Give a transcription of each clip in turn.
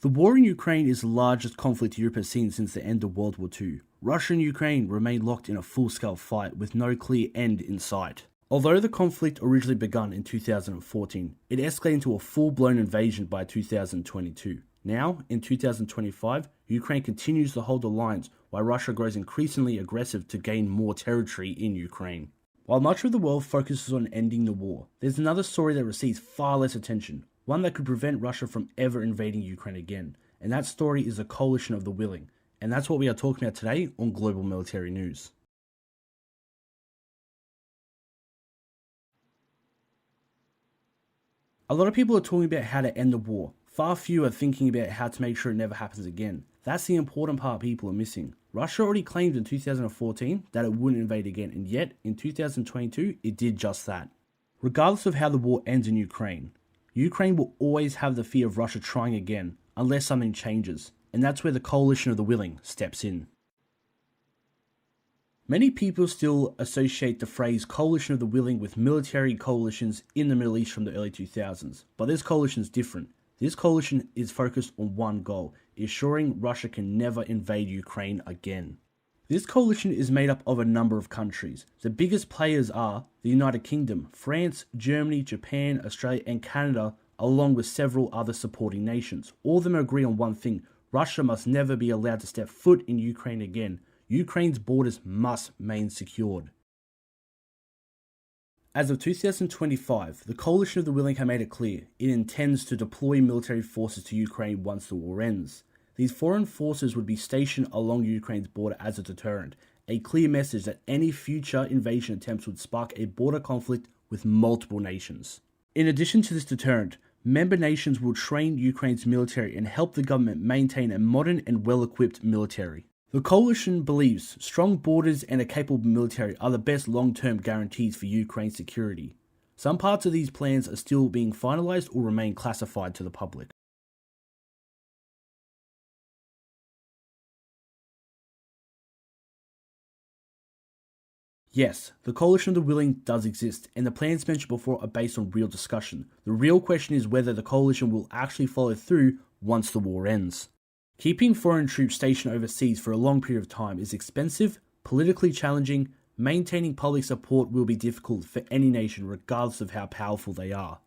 The war in Ukraine is the largest conflict Europe has seen since the end of World War II. Russia and Ukraine remain locked in a full-scale fight with no clear end in sight. Although the conflict originally begun in 2014, it escalated into a full-blown invasion by 2022. Now, in 2025, Ukraine continues to hold the lines while Russia grows increasingly aggressive to gain more territory in Ukraine. While much of the world focuses on ending the war, there's another story that receives far less attention, one that could prevent Russia from ever invading Ukraine again, and that story is a coalition of the willing, and that's what we are talking about today on Global Military News. A lot of people are talking about how to end the war. Far few are thinking about how to make sure it never happens again. That's the important part people are missing. Russia already claimed in 2014 that it wouldn't invade again, and yet, in 2022, it did just that. Regardless of how the war ends in Ukraine will always have the fear of Russia trying again, unless something changes, and that's where the coalition of the willing steps in. Many people still associate the phrase coalition of the willing with military coalitions in the Middle East from the early 2000s, but this coalition is different. This coalition is focused on one goal, ensuring Russia can never invade Ukraine again. This coalition is made up of a number of countries. The biggest players are the United Kingdom, France, Germany, Japan, Australia, and Canada, along with several other supporting nations. All of them agree on one thing: Russia must never be allowed to step foot in Ukraine again. Ukraine's borders must remain secured. As of 2025, the coalition of the willing have made it clear it intends to deploy military forces to Ukraine once the war ends. These foreign forces would be stationed along Ukraine's border as a deterrent, a clear message that any future invasion attempts would spark a border conflict with multiple nations. In addition to this deterrent, member nations will train Ukraine's military and help the government maintain a modern and well-equipped military. The coalition believes strong borders and a capable military are the best long-term guarantees for Ukraine's security. Some parts of these plans are still being finalized or remain classified to the public. Yes, the coalition of the willing does exist, and the plans mentioned before are based on real discussion. The real question is whether the coalition will actually follow through once the war ends. Keeping foreign troops stationed overseas for a long period of time is expensive, politically challenging. Maintaining public support will be difficult for any nation regardless of how powerful they are.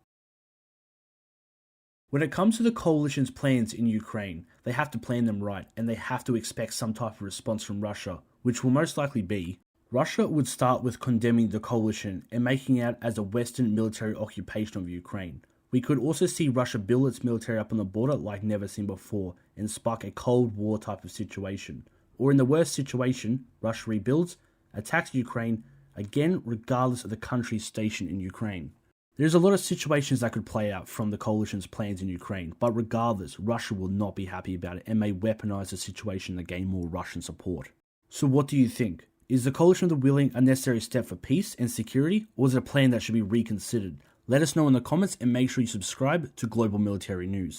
When it comes to the coalition's plans in Ukraine, they have to plan them right, and they have to expect some type of response from Russia, which will most likely be Russia would start with condemning the coalition and making out as a Western military occupation of Ukraine. We could also see Russia build its military up on the border like never seen before and spark a Cold War type of situation. Or in the worst situation, Russia rebuilds, attacks Ukraine, again regardless of the country's station in Ukraine. There's a lot of situations that could play out from the coalition's plans in Ukraine, but regardless, Russia will not be happy about it and may weaponize the situation to gain more Russian support. So what do you think? Is the coalition of the willing a necessary step for peace and security, or is it a plan that should be reconsidered? Let us know in the comments and make sure you subscribe to Global Military News.